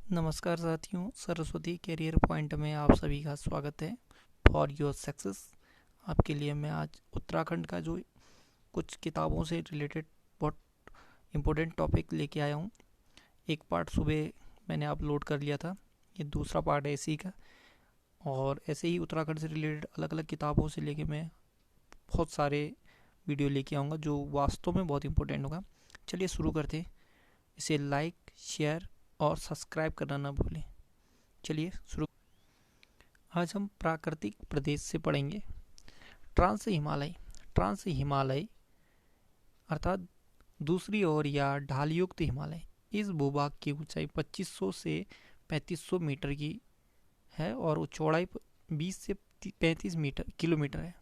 नमस्कार साथियों, Saraswati career point में आप सभी का स्वागत है। फॉर योर सक्सेस आपके लिए मैं आज उत्तराखंड का जो कुछ किताबों से रिलेटेड बहुत इम्पोर्टेंट टॉपिक लेके आया हूँ। एक पार्ट सुबह मैंने अपलोड कर लिया था, ये दूसरा पार्ट है इसी का। और ऐसे ही उत्तराखंड से रिलेटेड अलग अलग किताबों से लेके मैं बहुत सारे वीडियो लेके आऊँगा जो वास्तव में बहुत इंपॉर्टेंट होगा। चलिए शुरू करते हैं। इसे लाइक, शेयर और सब्सक्राइब करना ना भूलें। चलिए शुरू। आज हम प्राकृतिक प्रदेश से पढ़ेंगे। ट्रांस हिमालय। ट्रांस हिमालय अर्थात दूसरी ओर या ढालयुक्त हिमालय। इस भूभाग की ऊंचाई 2500 से 3500 मीटर की है और चौड़ाई 20 से 35 मीटर किलोमीटर है।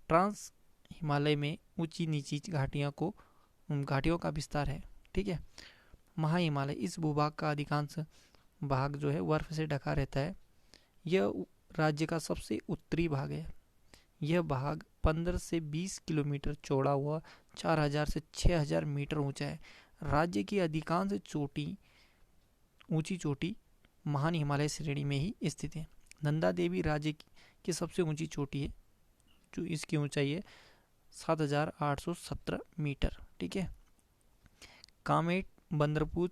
ट्रांस हिमालय में ऊंची नीची घाटियों का विस्तार है। ठीक है। महा हिमालय, इस भूभाग का अधिकांश भाग जो है बर्फ से ढका रहता है। यह राज्य का सबसे उत्तरी भाग है। यह भाग 15 से 20 किलोमीटर चौड़ा हुआ 4000 से 6000 मीटर ऊंचा है। राज्य की अधिकांश ऊंची चोटी महान हिमालय श्रेणी में ही स्थित है। नंदा देवी राज्य की सबसे ऊंची चोटी है, जो इसकी ऊंचाई है 7817 मीटर। ठीक है। कामेट, बंदरपूछ,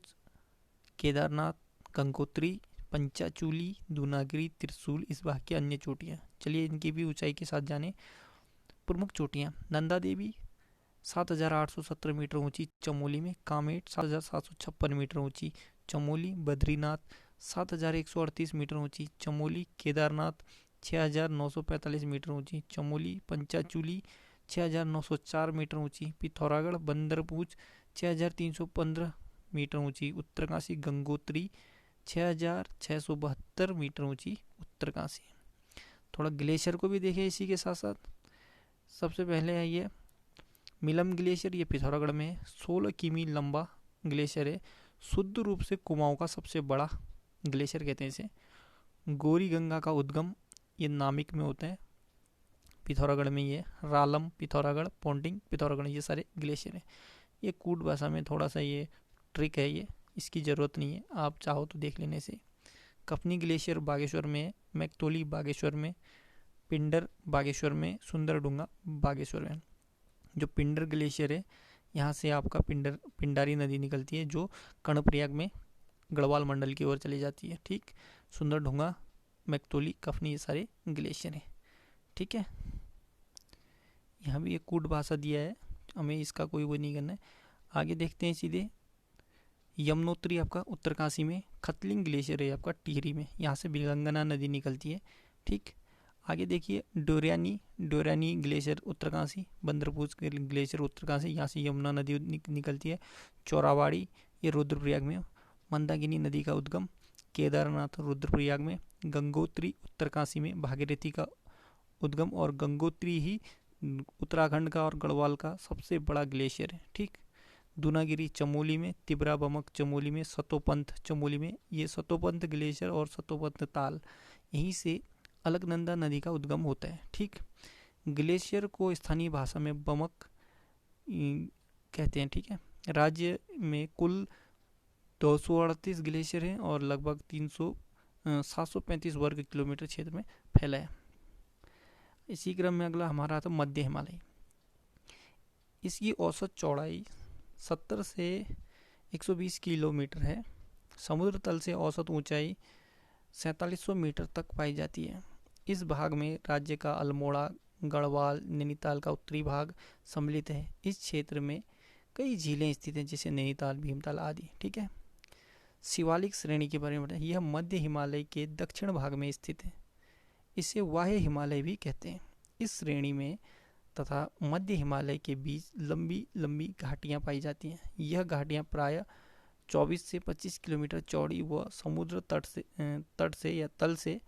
केदारनाथ, गंगोत्री, पंचाचूली, दूनागिरी, त्रिशूल इस भाग की अन्य चोटियाँ। चलिए इनकी भी ऊंचाई के साथ जाने। प्रमुख चोटियाँ: नंदा देवी 7817 मीटर ऊंची चमोली में, कामेट 7756 मीटर ऊंची चमोली, बद्रीनाथ 7138 मीटर ऊंची चमोली, केदारनाथ 6945 मीटर ऊंची चमोली, पंचाचूली 6904 मीटर ऊंची, पिथौरागढ़, बंदरपूछ 6315 मीटर ऊंची उत्तरकाशी, गंगोत्री 6672 मीटर ऊंची उत्तरकाशी। थोड़ा ग्लेशियर को भी देखें इसी के साथ साथ। सबसे पहले है ये मिलम ग्लेशियर, ये पिथौरागढ़ में 16 किमी लंबा ग्लेशियर है। शुद्ध रूप से कुमाऊं का सबसे बड़ा ग्लेशियर कहते हैं इसे। गौरी गंगा का उद्गम ये नामिक में होता है, पिथौरागढ़ में ये रालम पिथौरागढ़, पोंटिंग पिथौरागढ़, ये सारे ग्लेशियर हैं। ये कूट भाषा में थोड़ा सा ये ट्रिक है, ये इसकी ज़रूरत नहीं है, आप चाहो तो देख लेने से। कफनी ग्लेशियर बागेश्वर में, मैकतोली बागेश्वर में, पिंडर बागेश्वर में, सुंदरडूंगा बागेश्वर में। जो पिंडर ग्लेशियर है, यहाँ से आपका पिंडारी नदी निकलती है जो कर्णप्रयाग में गढ़वाल मंडल की ओर चली जाती है। ठीक। सुंदरडूंगा, मैकतोली, कफनी, ये सारे ग्लेशियर हैं। ठीक है। यहाँ भी एक कूट भाषा दिया है, हमें इसका कोई वो नहीं करना है। आगे देखते हैं सीधे। यमुनोत्री आपका उत्तरकाशी में, खतलिंग ग्लेशियर है आपका टिहरी में, यहाँ से भिलंगना नदी निकलती है। ठीक। आगे देखिए डोरानी ग्लेशियर उत्तरकाशी, बंदरपूछ ग्लेशियर उत्तरकाशी, यहाँ से यमुना नदी निकलती है। चौराबाड़ी ये रुद्रप्रयाग में। मंदाकिनी नदी का उद्गम केदारनाथ रुद्रप्रयाग में। गंगोत्री उत्तरकाशी में, भागीरथी का उद्गम, और गंगोत्री ही उत्तराखंड का और गढ़वाल का सबसे बड़ा ग्लेशियर है। ठीक। दूनागिरी चमोली में, तिबरा बमक चमोली में, सतोपंथ चमोली में। ये सतोपंथ ग्लेशियर और सतोपंथ ताल यहीं से अलकनंदा नदी का उद्गम होता है। ठीक। ग्लेशियर को स्थानीय भाषा में बमक कहते हैं। ठीक है। राज्य में कुल 238 ग्लेशियर हैं और लगभग 735 वर्ग किलोमीटर क्षेत्र में फैला है। इसी क्रम में अगला हमारा आता मध्य हिमालय। इसकी औसत चौड़ाई 70 से 120 किलोमीटर है। समुद्र तल से औसत ऊंचाई 4700 मीटर तक पाई जाती है। इस भाग में राज्य का अल्मोड़ा, गढ़वाल, नैनीताल का उत्तरी भाग सम्मिलित है। इस क्षेत्र में कई झीलें स्थित हैं, जैसे नैनीताल, भीमताल आदि। ठीक है। शिवालिक श्रेणी के बारे में बताएं। यह मध्य हिमालय के दक्षिण भाग में स्थित है। इसे वाह्य हिमालय भी कहते हैं। इस श्रेणी में तथा मध्य हिमालय के बीच लंबी लंबी घाटियां पाई जाती हैं। यह घाटियां प्रायः 24 से 25 किलोमीटर चौड़ी व समुद्र तट से या तल से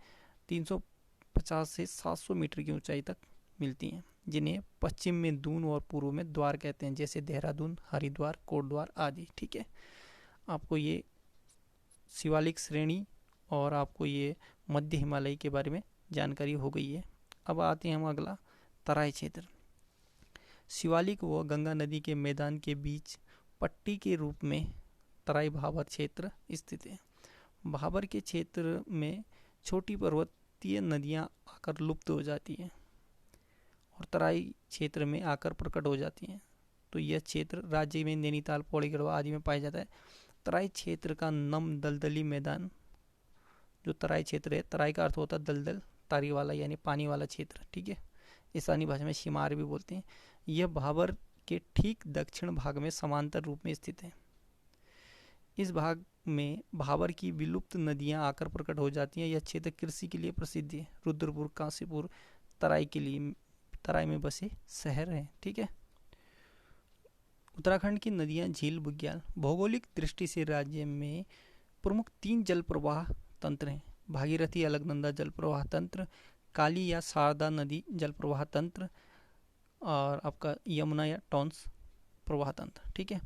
350 से 700 मीटर की ऊंचाई तक मिलती हैं, जिन्हें पश्चिम में दून और पूर्व में द्वार कहते हैं, जैसे देहरादून, हरिद्वार, कोटद्वार आदि। ठीक है। आपको ये शिवालिक श्रेणी और आपको ये मध्य हिमालय के बारे में जानकारी हो गई है। अब आते हैं हम अगला तराई क्षेत्र। शिवालिक व गंगा नदी के मैदान के बीच पट्टी के रूप में तराई भाबर क्षेत्र स्थित है। भाबर के क्षेत्र में छोटी पर्वतीय नदियाँ आकर लुप्त हो जाती हैं और तराई क्षेत्र में आकर प्रकट हो जाती हैं। तो यह क्षेत्र राज्य में नैनीताल, पौड़ी गढ़वा आदि में पाया जाता है। तराई क्षेत्र का नम दलदली मैदान, जो तराई क्षेत्र है, तराई का अर्थ होता है दलदल, तारी वाला यानी पानी वाला क्षेत्र, ठीक है। स्थानीय भाषा में शिमार भी बोलते हैं। यह भाबर के ठीक दक्षिण भाग में समांतर रूप में स्थित है। इस भाग में भाबर की विलुप्त नदियां आकर प्रकट हो जाती हैं। यह क्षेत्र कृषि के लिए प्रसिद्ध है। रुद्रपुर, काशीपुर तराई के लिए, तराई में बसे शहर हैं, ठीक है। उत्तराखंड की नदियां, झील, बुग्याल। भौगोलिक दृष्टि से राज्य में प्रमुख 3 जल प्रवाह तंत्र हैं। भागीरथी अलकनंदा जल प्रवाह तंत्र, काली या शारदा नदी जल प्रवाह तंत्र, और आपका यमुना या टॉन्स प्रवाह तंत्र, ठीक है।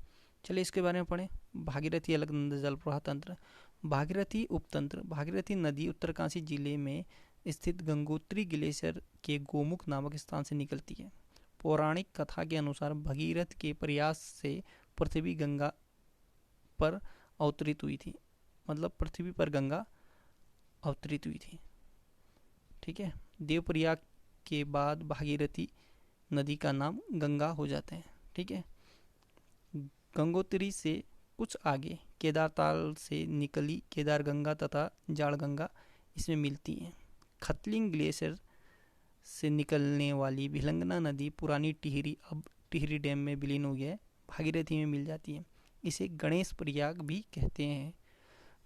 चलिए इसके बारे में पढ़ें। भागीरथी अलकनंदा जल प्रवाह तंत्र। भागीरथी उपतंत्र। भागीरथी नदी उत्तरकाशी जिले में स्थित गंगोत्री ग्लेशियर के गोमुख नामक स्थान से निकलती है। पौराणिक कथा के अनुसार भगीरथ के प्रयास से पृथ्वी गंगा पर अवतरित हुई थी, मतलब पृथ्वी पर गंगा अवतरित हुई थी, ठीक है। देवप्रयाग के बाद भागीरथी नदी का नाम गंगा हो जाता है, ठीक है। गंगोत्री से कुछ आगे केदारताल से निकली केदार गंगा तथा जाड़ गंगा इसमें मिलती हैं। खतलिंग ग्लेशियर से निकलने वाली भिलंगना नदी पुरानी टिहरी, अब टिहरी डैम में विलीन हो गया है, भागीरथी में मिल जाती है। इसे गणेश प्रयाग भी कहते हैं।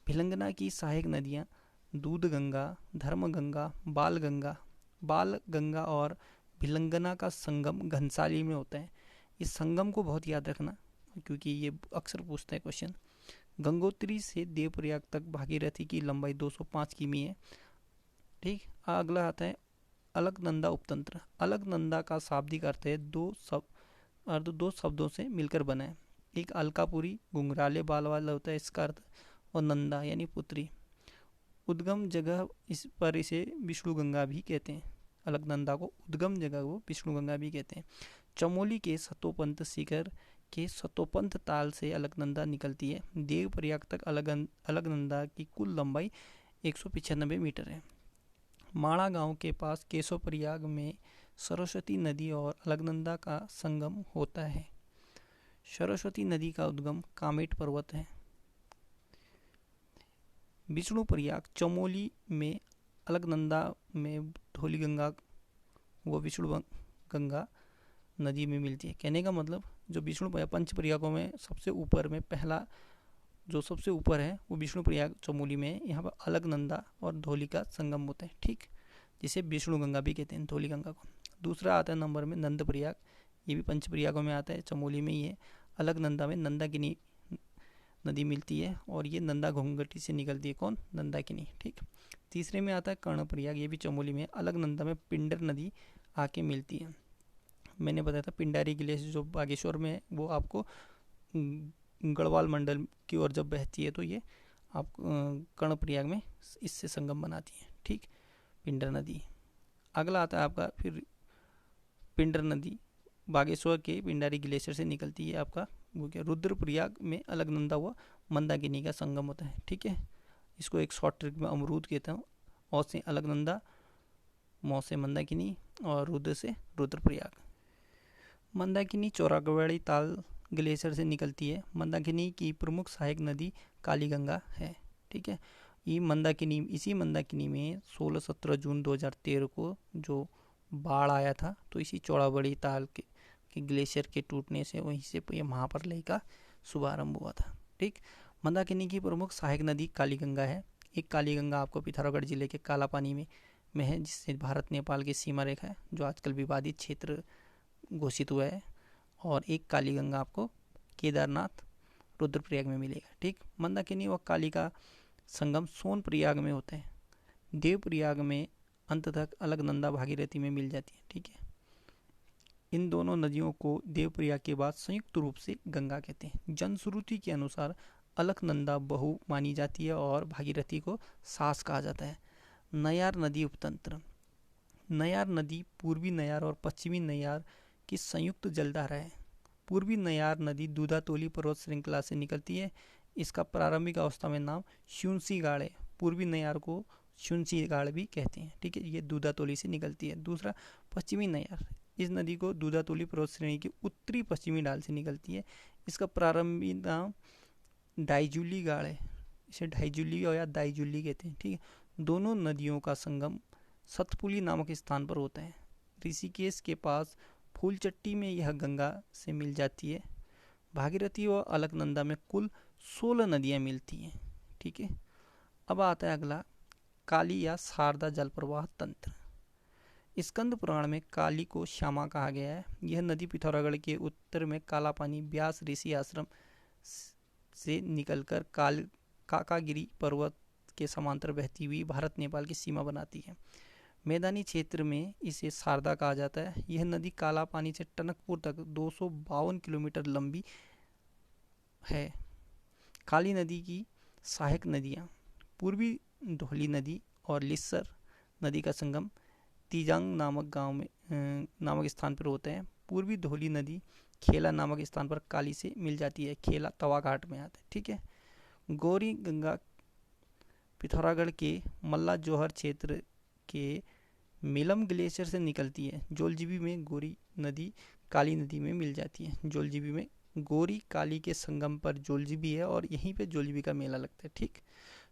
भिलंगना की सहायक नदियाँ दूध गंगा, धर्म गंगा, बाल गंगा और भिलंगना का संगम घनसाली में होता है। इस संगम को बहुत याद रखना क्योंकि ये अक्सर पूछता है क्वेश्चन। गंगोत्री से देवप्रयाग तक भागीरथी की लंबाई 205 किमी है, ठीक। अगला आता है अलकनंदा उपतंत्र। अलकनंदा का शाब्दिक अर्थ है दो शब्दों से मिलकर बना है। एक अलकापुरी घुंघराले बाल वाला होता है इसका अर्थ, और नंदा यानी पुत्री। उद्गम जगह इस पर इसे विष्णु गंगा भी कहते हैं। अलकनंदा को उद्गम जगह को विष्णु गंगा भी कहते हैं। चमोली के सतोपंथ शिखर के सतोपंथ ताल से अलकनंदा निकलती है। देवप्रयाग तक अलकनंदा की कुल लंबाई 195 मीटर है। माणा गांव के पास केशवप्रयाग में सरस्वती नदी और अलकनंदा का संगम होता है। सरस्वती नदी का उद्गम कामेट पर्वत है। विष्णु प्रयाग चमोली में, अलकनंदा में धौली गंगा व विष्णु गंगा नदी में मिलती है। कहने का मतलब जो विष्णु पंच प्रयागों में सबसे ऊपर में पहला जो सबसे ऊपर है वो विष्णु प्रयाग चमोली में है। यहाँ पर अलकनंदा और धौली का संगम होता है, ठीक, जिसे विष्णु गंगा भी कहते हैं, धौली गंगा को। दूसरा आता है नंबर में नंद प्रयाग। ये भी पंच प्रयागों में आता है, चमोली में ही है। अलकनंदा में नंदाकिनी नदी मिलती है और ये नंदा घुंघटी से निकलती है। कौन? नंदाकिनी, ठीक। तीसरे में आता है कर्णप्रयाग, ये भी चमोली में। अलकनंदा में पिंडर नदी आके मिलती है। मैंने बताया था पिंडारी ग्लेशियर जो बागेश्वर में है वो आपको गढ़वाल मंडल की ओर जब बहती है तो ये आप कर्णप्रयाग में इससे संगम बनाती है, ठीक, पिंडर नदी। अगला आता है आपका फिर पिंडर नदी बागेश्वर के पिंडारी ग्लेशियर से निकलती है। आपका वो क्या, रुद्रप्रयाग में अलकनंदा व मंदाकिनी का संगम होता है, ठीक है। इसको एक शॉर्ट ट्रिक में अमरूद कहता हूँ। और से अलकनंदा, मौ से मंदाकिनी और रुद्र से रुद्रप्रयाग। मंदाकिनी चौरागवाड़ी ताल ग्लेशियर से निकलती है। मंदाकिनी की प्रमुख सहायक नदी कालीगंगा है, ठीक है। इसी मंदाकिनी में 16-17 जून 2013 को जो बाढ़ आया था तो इसी चौरागवाड़ी ताल के ग्लेशियर के टूटने से वहीं से ये महाप्रलय का शुभारंभ हुआ था, ठीक। मंदाकिनी की प्रमुख सहायक नदी कालीगंगा है। एक कालीगंगा आपको पिथौरागढ़ जिले के कालापानी में है, जिससे भारत नेपाल की सीमा रेखा है, जो आजकल विवादित क्षेत्र घोषित हुआ है। और एक कालीगंगा आपको केदारनाथ रुद्रप्रयाग में मिलेगा, ठीक। मंदाकिनी व काली का संगम सोनप्रयाग में होता है। देवप्रयाग में अंत तक अलकनंदा भागीरथी में मिल जाती है, ठीक है। इन दोनों नदियों को देवप्रयाग के बाद संयुक्त रूप से गंगा कहते हैं। जनश्रुति के अनुसार अलकनंदा बहू मानी जाती है और भागीरथी को सास कहा जाता है। नयार नदी उपतंत्र। नयार नदी पूर्वी नयार और पश्चिमी नयार की संयुक्त जलधारा है। पूर्वी नयार नदी दूधातोली पर्वत श्रृंखला से निकलती है। इसका प्रारंभिक अवस्था में नाम शुनसी गाड़ है। पूर्वी नयार को शुनसी गाड़ भी कहते हैं। ठीक है, ये दूधातोली से निकलती है। दूसरा पश्चिमी नयार, इस नदी को दूधातोली पर्वत श्रेणी की उत्तरी पश्चिमी ढाल से निकलती है। इसका प्रारंभिक नाम डाइजुली गाड़ है, इसे डाइजुली या दाइजुली कहते हैं। ठीक है, दोनों नदियों का संगम सतपुली नामक स्थान पर होता है। ऋषिकेश के पास फूलचट्टी में यह गंगा से मिल जाती है। भागीरथी व अलकनंदा में कुल 16 नदियाँ मिलती हैं। ठीक है, अब आता है अगला काली या शारदा जल प्रवाह तंत्र। स्कंद पुराण में काली को श्यामा कहा गया है। यह नदी पिथौरागढ़ के उत्तर में काला पानी व्यास ऋषि आश्रम से निकलकर काकागिरी पर्वत के समांतर बहती हुई भारत नेपाल की सीमा बनाती है। मैदानी क्षेत्र में इसे शारदा कहा जाता है। यह नदी काला पानी से टनकपुर तक 252 किलोमीटर लंबी है। काली नदी की सहायक नदियाँ पूर्वी धौली नदी और लिस्सर नदी का संगम तीजांग नामक स्थान पर होते हैं। पूर्वी धौली नदी खेला नामक स्थान पर काली से मिल जाती है। खेला तवा घाट में आता है। ठीक है, गौरी गंगा पिथौरागढ़ के मल्ला जोहर क्षेत्र के मिलम ग्लेशियर से निकलती है। जोलजीबी में गौरी नदी काली नदी में मिल जाती है। जोलजीबी में गौरी काली के संगम पर जोलजीबी है और यहीं पे जोलजीबी का मेला लगता है। ठीक,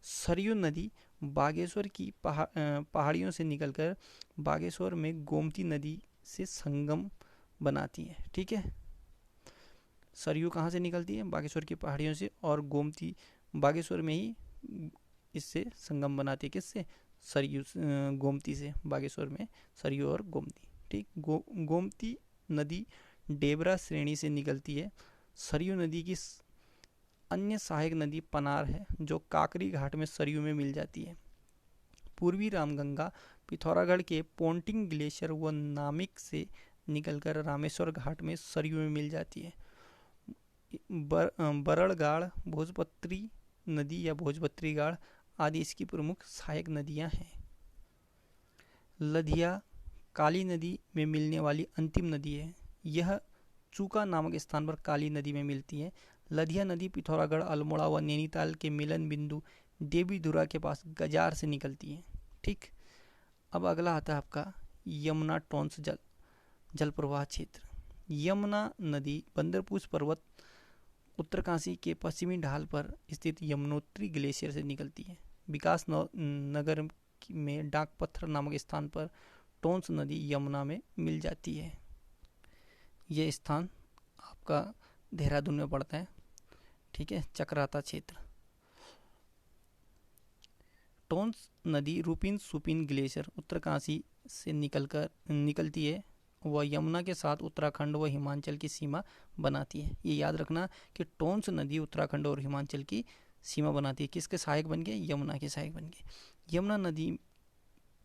सरयू नदी बागेश्वर की पहाड़ियों से निकलकर बागेश्वर में गोमती नदी से संगम बनाती है। ठीक है, सरयू कहाँ से निकलती है? बागेश्वर की पहाड़ियों से, और गोमती बागेश्वर में ही इससे संगम बनाती है। किससे? सरयू, गोमती से। बागेश्वर में सरयू और गोमती। ठीक, गोमती नदी डेबरा श्रेणी से निकलती है। सरयू नदी की अन्य सहायक नदी पनार है, जो काकरी घाट में सरयू में मिल जाती है। पूर्वी रामगंगा पिथौरागढ़ के पोंटिंग ग्लेशियर व नामिक से निकलकर रामेश्वर घाट में सरयू में मिल जाती है। बरड़गाड़, भोजपत्री नदी या भोजपत्री गाड़ आदि इसकी प्रमुख सहायक नदियां हैं। लधिया काली नदी में मिलने वाली अंतिम नदी है। यह चूका नामक स्थान पर काली नदी में मिलती है। लधिया नदी पिथौरागढ़, अल्मोड़ा व नैनीताल के मिलन बिंदु देवीधुरा के पास गजार से निकलती है। ठीक, अब अगला आता है आपका यमुना टोंस जल प्रवाह क्षेत्र। यमुना नदी बंदरपूछ पर्वत उत्तरकाशी के पश्चिमी ढाल पर स्थित यमुनोत्री ग्लेशियर से निकलती है। विकास नगर में डाक पत्थर नामक स्थान पर टोंस नदी यमुना में मिल जाती है। यह स्थान आपका देहरादून में पड़ता है। ठीक है, चक्राता क्षेत्र। टोंस नदी रूपिन सुपिन ग्लेशियर उत्तरकाशी से निकलती है। वह यमुना के साथ उत्तराखंड व हिमाचल की सीमा बनाती है। ये याद रखना कि टोंस नदी उत्तराखंड और हिमाचल की सीमा बनाती है। किसके सहायक बन गए? यमुना के सहायक बन गए। यमुना नदी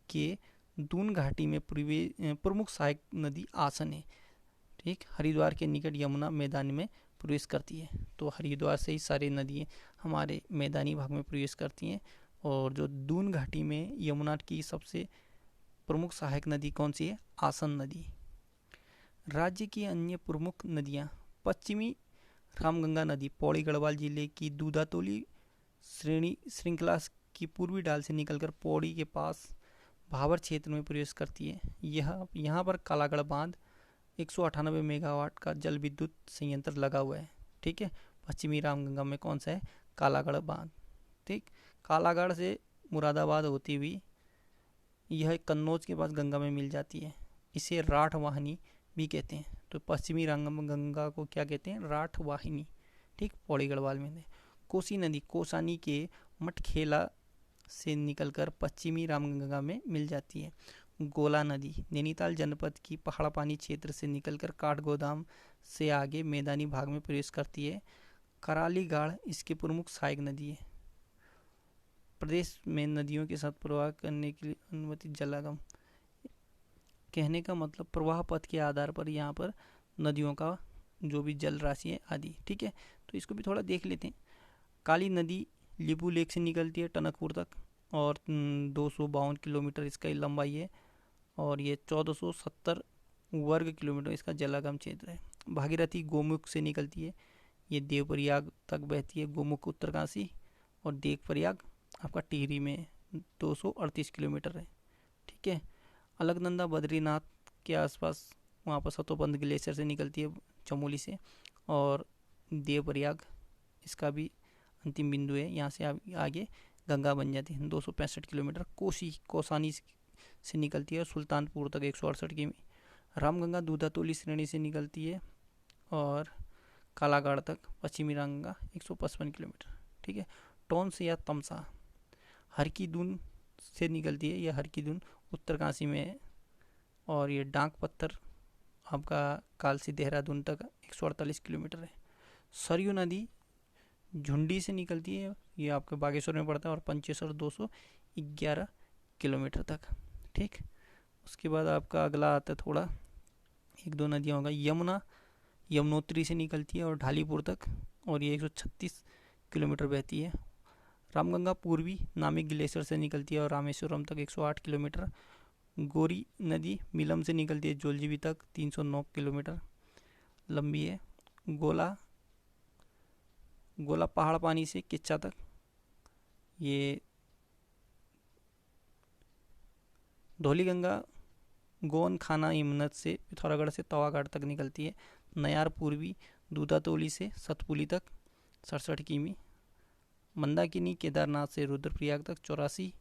के दून घाटी में प्रमुख सहायक नदी आसन है। ठीक, हरिद्वार के निकट यमुना मैदान में प्रवेश करती है। तो हरिद्वार से ही सारी नदियाँ हमारे मैदानी भाग में प्रवेश करती हैं। और जो दून घाटी में यमुना की सबसे प्रमुख सहायक नदी कौन सी है? आसन नदी। राज्य की अन्य प्रमुख नदियाँ पश्चिमी रामगंगा नदी पौड़ी गढ़वाल जिले की दूधातोली श्रृंखला की पूर्वी ढाल से निकलकर पौड़ी के पास भावर क्षेत्र में प्रवेश करती है। यहाँ पर कालागढ़ बांध 198 मेगावाट का जल विद्युत संयंत्र लगा हुआ है। ठीक है, पश्चिमी रामगंगा में कौन सा है? कालागढ़ बांध। ठीक, कालागढ़ से मुरादाबाद होती हुई यह कन्नौज के पास गंगा में मिल जाती है। इसे राठ वाहिनी भी कहते हैं। तो पश्चिमी रामगंगा को क्या कहते हैं? राठ वाहिनी। ठीक, पौड़ी गढ़वाल में। कोसी नदी कोसानी के मटखेला से निकलकर पश्चिमी रामगंगा में मिल जाती है। गोला नदी नैनीताल जनपद की पहाड़ पानी क्षेत्र से निकलकर काठगोदाम से आगे मैदानी भाग में प्रवेश करती है। कराली गाड़ इसकी प्रमुख सहायक नदी है। प्रदेश में नदियों के साथ प्रवाह करने के लिए अनुमति जलागम, कहने का मतलब प्रवाह पथ के आधार पर यहाँ पर नदियों का जो भी जल राशि है आदि। ठीक है, तो इसको भी थोड़ा देख लेते हैं। काली नदी लिपू लेक से निकलती है टनकपुर तक और 252 किलोमीटर इसका लंबाई है और ये 1470 वर्ग किलोमीटर इसका जलागम क्षेत्र है। भागीरथी गोमुख से निकलती है। ये देवप्रयाग तक बहती है गोमुख उत्तरकाशी, और देवप्रयाग आपका टिहरी में 238 किलोमीटर है। ठीक है। अलकनंदा बद्रीनाथ के आसपास वहाँ पर सतोबंद ग्लेशियर से निकलती है चमोली से, और देवप्रयाग इसका भी अंतिम बिंदु है। यहाँ से आगे गंगा बन जाती है 265 किलोमीटर। कौसानी से निकलती है और सुल्तानपुर तक 168 किमी। रामगंगा दूधातोली श्रेणी से निकलती है और कालागढ़ तक पश्चिमी रामगंगा 155 किलोमीटर। ठीक है। टोंस या तमसा हरकीदुन से निकलती है। यह हरकीदुन उत्तरकाशी में है, और ये डाक पत्थर आपका कालसी देहरादून तक 148 किलोमीटर है। सरयू नदी झुंडी से निकलती है, ये आपके बागेश्वर में पड़ता है, और पंचेश्वर 211 किलोमीटर तक। ठीक। उसके बाद आपका अगला आता है थोड़ा, एक दो नदियाँ होगा। यमुना यमुनोत्री से निकलती है और ढालीपुर तक, और ये 136 किलोमीटर बहती है। रामगंगा पूर्वी नामिक ग्लेशियर से निकलती है और रामेश्वरम तक 108 किलोमीटर। गोरी नदी मिलम से निकलती है जोलजीबी तक 309 किलोमीटर लंबी है। गोला पहाड़ पानी से किच्चा तक, ये धौलीगंगा गोवन खाना इमनत से पिथौरागढ़ से तवागढ़ तक निकलती है। नयार पूर्वी दूधातोली से सतपुली तक 67 किमी। मंदाकिनी केदारनाथ से रुद्रप्रयाग तक 84।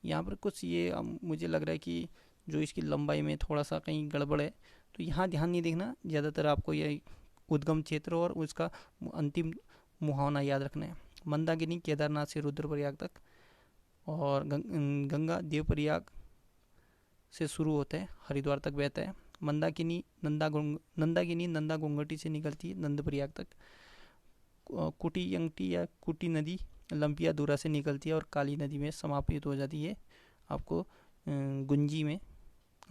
यहाँ पर कुछ ये मुझे लग रहा है कि जो इसकी लंबाई में थोड़ा सा कहीं गड़बड़ है, तो यहाँ ध्यान नहीं देखना, ज़्यादातर आपको ये उद्गम क्षेत्र और उसका अंतिम मुहावना याद रखना है। मंदाकिनी केदारनाथ से रुद्रप्रयाग तक, और गंगा देवप्रयाग से शुरू होता है, हरिद्वार तक बहता है। मंदाकिनी नंदा गोंगटी से निकलती है नंदप्रयाग तक। कुटी या कुटी नदी लंपिया दूरा से निकलती है और काली नदी में समापित हो जाती है आपको गुंजी में।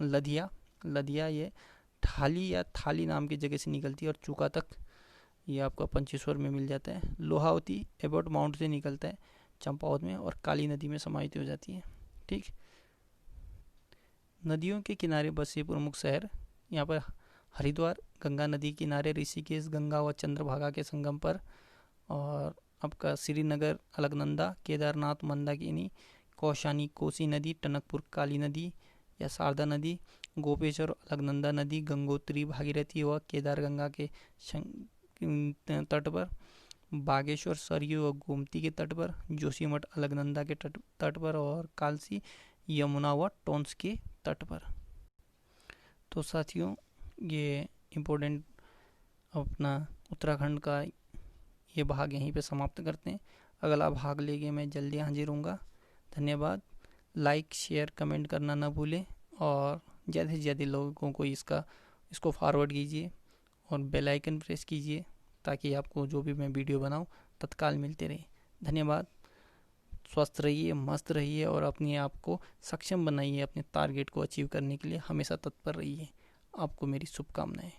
लदिया ये ठाली या थाली नाम की जगह से निकलती है और चूका तक ये आपका पंचेश्वर में मिल जाता है। लोहावती एबॉट माउंट से निकलता है चंपावत में और काली नदी में समाहित हो जाती है। ठीक। नदियों के किनारे बसे प्रमुख शहर, यहाँ पर हरिद्वार गंगा नदी किनारे, ऋषिकेश गंगा व चंद्रभागा के संगम पर, और आपका श्रीनगर अलकनंदा, केदारनाथ मंदाकिनी, कौशानी कोसी नदी, टनकपुर काली नदी या शारदा नदी, गोपेश्वर अलकनंदा नदी, गंगोत्री भागीरथी व केदार गंगा के तट पर, बागेश्वर सरयू व गोमती के तट पर, जोशीमठ अलकनंदा के तट पर, और कालसी यमुना व टोंस के तट पर। तो साथियों, ये इम्पोर्टेंट अपना उत्तराखंड का ये भाग यहीं पे समाप्त करते हैं। अगला भाग लेके मैं जल्दी हाजिर होऊंगा। धन्यवाद। लाइक शेयर कमेंट करना ना भूलें, और ज़्यादा से ज़्यादा लोगों को इसको फॉरवर्ड कीजिए और बेल आइकन प्रेस कीजिए, ताकि आपको जो भी मैं वीडियो बनाऊं तत्काल मिलते रहे। धन्यवाद। स्वस्थ रहिए, मस्त रहिए, और अपने आप को सक्षम बनाइए अपने टारगेट को अचीव करने के लिए। हमेशा तत्पर रहिए। आपको मेरी शुभकामनाएं।